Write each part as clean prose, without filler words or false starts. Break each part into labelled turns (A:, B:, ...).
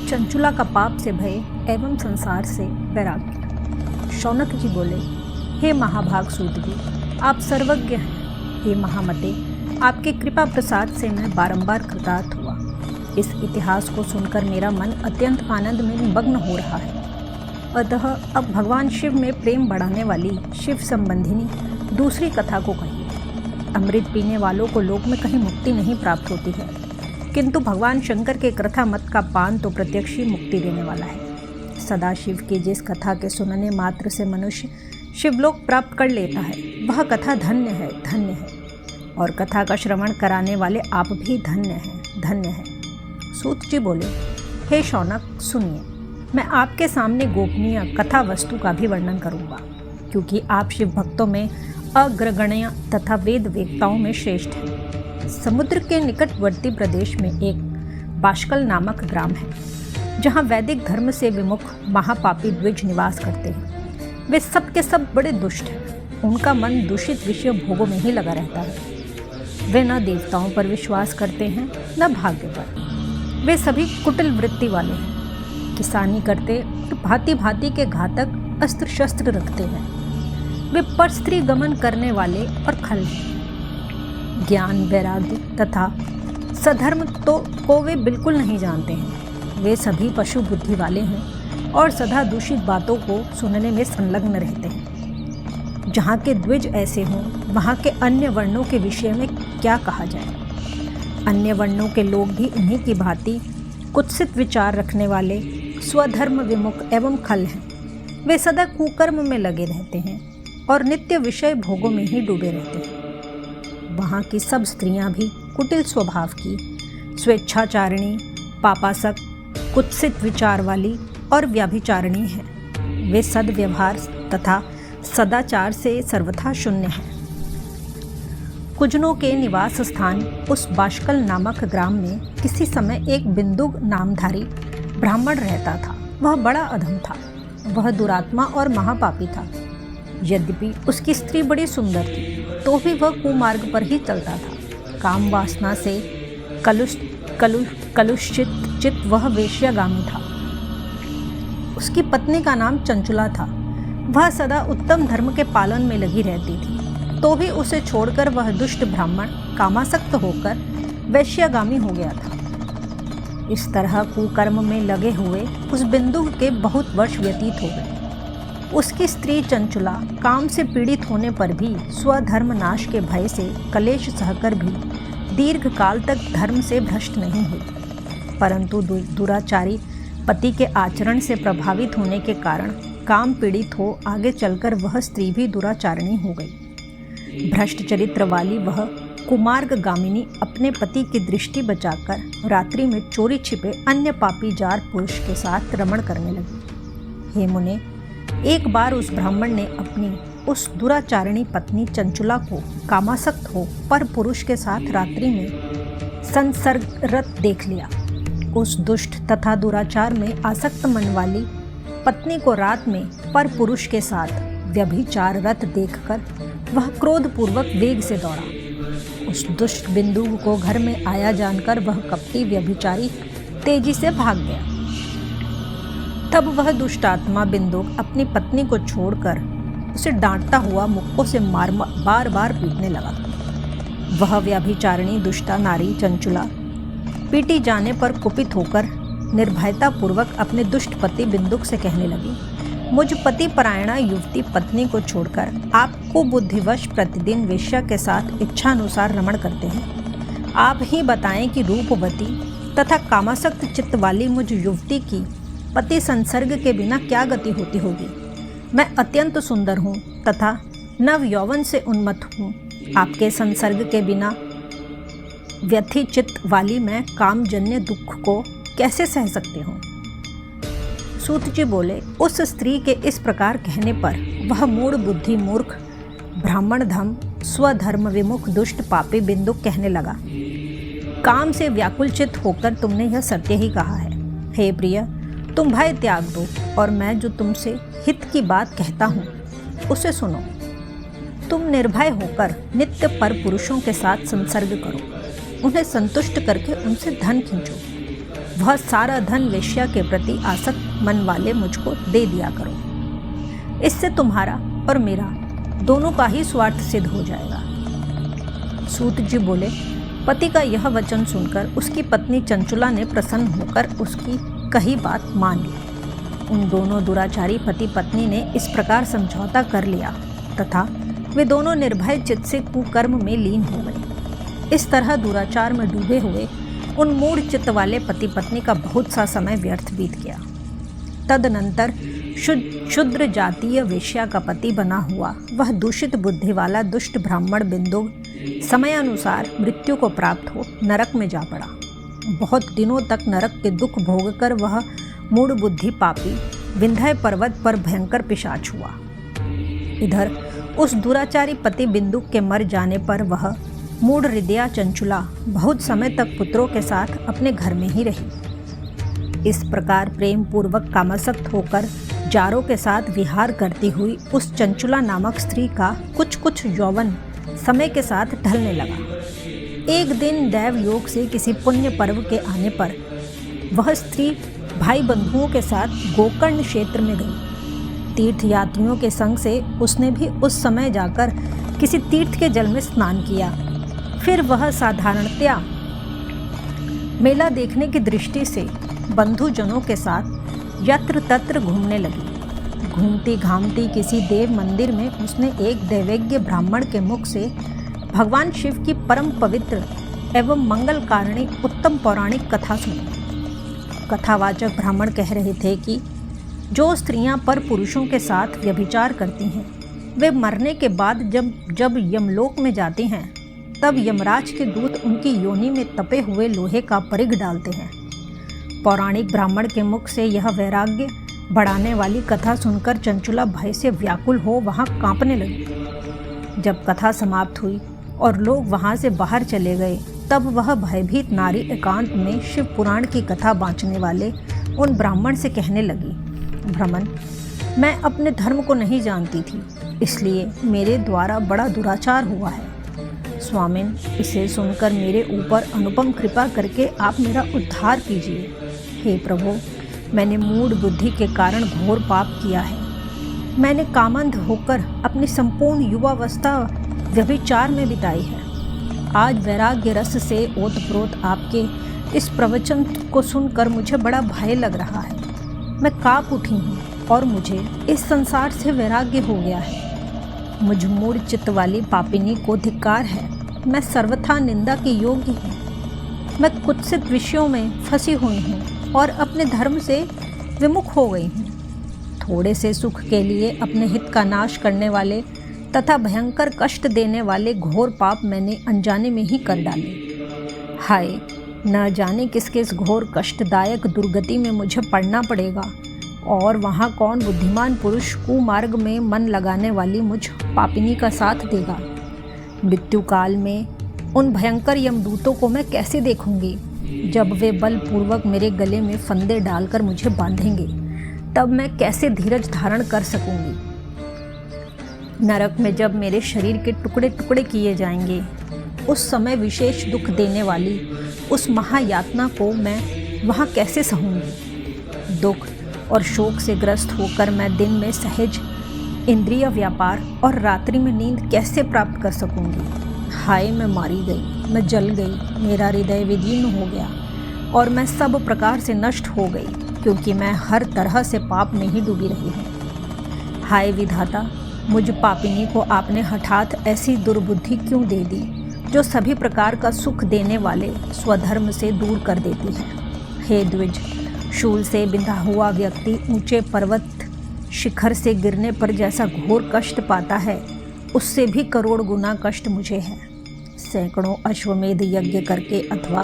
A: चंचुला का पाप से भय एवं संसार से वैराग्य। शौनक जी बोले, हे महाभाग सूत जी, आप सर्वज्ञ हैं। हे महामते, आपके कृपा प्रसाद से मैं बारंबार कृतार्थ हुआ। इस इतिहास को सुनकर मेरा मन अत्यंत आनंद में निमग्न हो रहा है। अतः अब भगवान शिव में प्रेम बढ़ाने वाली शिव संबंधिनी दूसरी कथा को कहिए। अमृत पीने वालों को लोक में कहीं मुक्ति नहीं प्राप्त होती है, किंतु भगवान शंकर के कथा मत का पान तो प्रत्यक्ष ही मुक्ति देने वाला है। सदाशिव की जिस कथा के सुनने मात्र से मनुष्य शिवलोक प्राप्त कर लेता है, वह कथा धन्य है, धन्य है। और कथा का श्रवण कराने वाले आप भी धन्य हैं, धन्य हैं। सूत जी बोले, हे शौनक सुनिए, मैं आपके सामने गोपनीय कथा वस्तु का भी वर्णन करूँगा, क्योंकि आप शिव भक्तों में अग्रगण्य तथा वेद वेदताओं में श्रेष्ठ हैं। समुद्र के निकटवर्ती प्रदेश में एक बाष्कल नामक ग्राम है, जहाँ वैदिक धर्म से विमुख महापापी द्विज निवास करते हैं। वे सब के सब बड़े दुष्ट हैं। उनका मन दूषित विषय भोगों में ही लगा रहता है। वे न देवताओं पर विश्वास करते हैं, न भाग्य पर। वे सभी कुटिल वृत्ति वाले हैं, किसानी करते और भांति भांति के घातक अस्त्र शस्त्र रखते हैं। वे पर स्त्री गमन करने वाले और खल हैं। ज्ञान, वैराग्य तथा सधर्म को वे बिल्कुल नहीं जानते हैं। वे सभी पशु बुद्धि वाले हैं और सदा दूषित बातों को सुनने में संलग्न रहते हैं। जहाँ के द्विज ऐसे हों, वहाँ के अन्य वर्णों के विषय में क्या कहा जाए। अन्य वर्णों के लोग भी उन्हीं की भांति कुत्सित विचार रखने वाले, स्वधर्म विमुख एवं खल हैं। वे सदा कुकर्म में लगे रहते हैं और नित्य विषय भोगों में ही डूबे रहते हैं। वहाँ की सब स्त्रियाँ भी कुटिल स्वभाव की, स्वेच्छाचारिणी, पापासक, कुत्सित विचार वाली और व्याभिचारिणी हैं। वे सद्व्यवहार तथा सदाचार से सर्वथा शून्य हैं। कुजनों के निवास स्थान उस बाष्कल नामक ग्राम में किसी समय एक बिंदुक नामधारी ब्राह्मण रहता था। वह बड़ा अधम था। वह दुरात्मा और महापापी था। यद्यपि उसकी स्त्री बड़ी सुंदर थी, तो भी वह कुमार्ग पर ही चलता था। काम वासना से कलुषित वह वेश्यागामी था। उसकी पत्नी का नाम चंचुला था। वह सदा उत्तम धर्म के पालन में लगी रहती थी, तो भी उसे छोड़कर वह दुष्ट ब्राह्मण कामासक्त होकर वैश्यागामी हो गया था। इस तरह कुकर्म में लगे हुए उस बिंदु के बहुत वर्ष व्यतीत हो गए। उसकी स्त्री चंचुला काम से पीड़ित होने पर भी स्वधर्म नाश के भय से कलेश सहकर भी दीर्घ काल तक धर्म से भ्रष्ट नहीं हुई, परंतु दुराचारी पति के आचरण से प्रभावित होने के कारण काम पीड़ित हो आगे चलकर वह स्त्री भी दुराचारिणी हो गई। भ्रष्ट चरित्र वाली वह कुमार्ग गामिनी अपने पति की दृष्टि बचाकर रात्रि में चोरी छिपे अन्य पापी जार पुरुष के साथ रमण करने लगी। हे मुने, एक बार उस ब्राह्मण ने अपनी उस दुराचारिणी पत्नी चंचुला को कामासक्त हो पर पुरुष के साथ रात्रि में संसर्गरत देख लिया। उस दुष्ट तथा दुराचार में आसक्त मन वाली पत्नी को रात में पर पुरुष के साथ व्यभिचार रत देखकर वह क्रोधपूर्वक वेग से दौड़ा। उस दुष्ट बिंदु को घर में आया जानकर वह कपटी व्यभिचारी तेजी से भाग गया। तब वह दुष्टात्मा बिंदुक अपनी पत्नी को छोड़कर उसे डांटता हुआ मुक्कों से बार बार पीटने लगा। वह व्यभिचारिणी दुष्टा नारी चंचुला पीटी जाने पर कुपित होकर निर्भयता पूर्वक अपने दुष्ट पति बिंदुक से कहने लगी, मुझ पति परायणा युवती पत्नी को छोड़कर आप कुबुद्धिवश प्रतिदिन वेश्या के साथ इच्छानुसार रमण करते हैं। आप ही बताएं कि रूपवती तथा कामासक्त चित्त वाली मुझ युवती की पति संसर्ग के बिना क्या गति होती होगी। मैं अत्यंत सुंदर हूँ तथा नव यौवन से उन्मत्त हूँ। आपके संसर्ग के बिना व्यथी चित्त वाली मैं कामजन्य दुख को कैसे सह सकती हूँ। सूत जी बोले, उस स्त्री के इस प्रकार कहने पर वह मूढ़ बुद्धि मूर्ख ब्राह्मण धम स्वधर्म विमुख दुष्ट पापी बिंदुक कहने लगा, काम से व्याकुल चित्त होकर तुमने यह सत्य ही कहा है। हे प्रिय, तुम भय त्याग दो और मैं जो तुमसे हित की बात कहता हूँ उसे सुनो। तुम निर्भय होकर नित्य पर पुरुषों के साथ संसर्ग करो, उन्हें संतुष्ट करके उनसे धन खींचो। वह सारा धन वेश्या के प्रति आसक्त मन वाले मुझको दे दिया करो। इससे तुम्हारा और मेरा दोनों का ही स्वार्थ सिद्ध हो जाएगा। सूत जी बोले, पति का यह वचन सुनकर उसकी पत्नी चंचुला ने प्रसन्न होकर उसकी कही बात मान ली। उन दोनों दुराचारी पति पत्नी ने इस प्रकार समझौता कर लिया तथा वे दोनों निर्भय चित्त से कुकर्म में लीन हो गए। इस तरह दुराचार में डूबे हुए उन मूढ़ चित्त वाले पति पत्नी का बहुत सा समय व्यर्थ बीत गया। तदनंतर शूद्र जातीय वेश्या का पति बना हुआ वह दूषित बुद्धि वाला दुष्ट ब्राह्मण बिंदु समयानुसार मृत्यु को प्राप्त हो नरक में जा पड़ा। बहुत दिनों तक नरक के दुख भोगकर वह मूढ़ बुद्धि पापी विंध्य पर्वत पर भयंकर पिशाच हुआ। इधर उस दुराचारी पति बिंदु के मर जाने पर वह मूढ़ हृदया चंचुला बहुत समय तक पुत्रों के साथ अपने घर में ही रही। इस प्रकार प्रेम पूर्वक कामासक्त होकर जारों के साथ विहार करती हुई उस चंचुला नामक स्त्री का कुछ यौवन समय के साथ ढलने लगा। एक दिन दैव योग से किसी पुण्य पर्व के आने पर वह स्त्री भाई बंधुओं के साथ गोकर्ण क्षेत्र में गई। तीर्थ यात्रियों के संग से उसने भी उस समय जाकर किसी तीर्थ के जल में स्नान किया। फिर वह साधारणतया मेला देखने की दृष्टि से बंधुजनों के साथ यत्र तत्र घूमने लगी। घूमती घामती किसी देव मंदिर में उसने एक दैवज्ञ ब्राह्मण के मुख से भगवान शिव की परम पवित्र एवं मंगल कारिणी उत्तम पौराणिक कथा सुनी। कथावाचक ब्राह्मण कह रहे थे कि जो स्त्रियां पर पुरुषों के साथ व्यभिचार करती हैं वे मरने के बाद जब यमलोक में जाती हैं तब यमराज के दूत उनकी योनि में तपे हुए लोहे का परिघ डालते हैं। पौराणिक ब्राह्मण के मुख से यह वैराग्य बढ़ाने वाली कथा सुनकर चंचुला भय से व्याकुल हो वहाँ कांपने लगी। जब कथा समाप्त हुई और लोग वहाँ से बाहर चले गए तब वह भयभीत नारी एकांत में शिव पुराण की कथा बाँचने वाले उन ब्राह्मण से कहने लगी, ब्राह्मण, मैं अपने धर्म को नहीं जानती थी, इसलिए मेरे द्वारा बड़ा दुराचार हुआ है। स्वामिन, इसे सुनकर मेरे ऊपर अनुपम कृपा करके आप मेरा उद्धार कीजिए। हे प्रभु, मैंने मूढ़ बुद्धि के कारण घोर पाप किया है। मैंने कामंध होकर अपनी संपूर्ण युवावस्था व्यभिचार में बिताई है। आज वैराग्य रस से ओतप्रोत आपके इस प्रवचन को सुनकर मुझे बड़ा भय लग रहा है। मैं काँप उठी हूँ और मुझे इस संसार से वैराग्य हो गया है। मुझ मूढ़ चित्त वाली पापिनी को धिक्कार है। मैं सर्वथा निंदा के योग्य हूँ। मैं कुत्सित विषयों में फंसी हुई हूँ और अपने धर्म से विमुख हो गई हूँ। थोड़े से सुख के लिए अपने हित का नाश करने वाले तथा भयंकर कष्ट देने वाले घोर पाप मैंने अनजाने में ही कर डाले। हाय, न जाने किस किस घोर कष्टदायक दुर्गति में मुझे पड़ना पड़ेगा और वहाँ कौन बुद्धिमान पुरुष कुमार्ग में मन लगाने वाली मुझ पापिनी का साथ देगा। मृत्यु काल में उन भयंकर यमदूतों को मैं कैसे देखूंगी। जब वे बलपूर्वक मेरे गले में फंदे डालकर मुझे बांधेंगे तब मैं कैसे धीरज धारण कर सकूंगी। नरक में जब मेरे शरीर के टुकड़े टुकड़े किए जाएंगे उस समय विशेष दुख देने वाली उस महायातना को मैं वहाँ कैसे सहूँगी। दुख और शोक से ग्रस्त होकर मैं दिन में सहज इंद्रिय व्यापार और रात्रि में नींद कैसे प्राप्त कर सकूंगी। हाय, मैं मारी गई, मैं जल गई, मेरा हृदय विदीर्ण हो गया और मैं सब प्रकार से नष्ट हो गई, क्योंकि मैं हर तरह से पाप में ही डूबी रही हूँ। हाय विधाता, मुझ पापिनी को आपने हठात ऐसी दुर्बुद्धि क्यों दे दी जो सभी प्रकार का सुख देने वाले स्वधर्म से दूर कर देती है। हे द्विज, शूल से बिंधा हुआ व्यक्ति ऊंचे पर्वत शिखर से गिरने पर जैसा घोर कष्ट पाता है, उससे भी करोड़ गुना कष्ट मुझे है। सैकड़ों अश्वमेध यज्ञ करके अथवा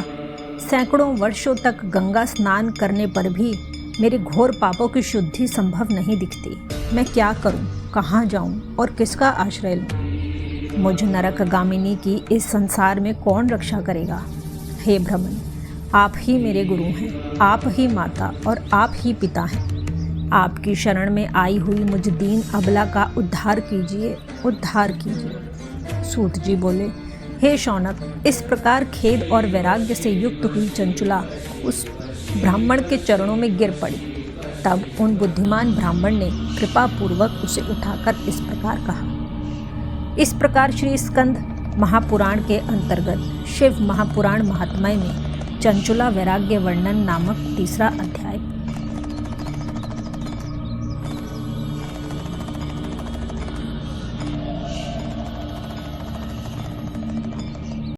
A: सैकड़ों वर्षों तक गंगा स्नान करने पर भी मेरे घोर पापों की शुद्धि संभव नहीं दिखती। मैं क्या करूं, कहाँ जाऊं और किसका आश्रय लूं। मुझ नरकगामिनी की इस संसार में कौन रक्षा करेगा। हे ब्राह्मण, आप ही मेरे गुरु हैं, आप ही माता और आप ही पिता हैं। आपकी शरण में आई हुई मुझ दीन अबला का उद्धार कीजिए, उद्धार कीजिए। सूत जी बोले, हे शौनक, इस प्रकार खेद और वैराग्य से युक्त हुई चंचुला उस ब्राह्मण के चरणों में गिर पड़ी। तब उन बुद्धिमान ब्राह्मण ने कृपापूर्वक उसे उठाकर इस प्रकार कहा। इस प्रकार श्री स्कंद महापुराण के अंतर्गत शिव महापुराण महात्म्य में चंचुला वैराग्य वर्णन नामक तीसरा अध्याय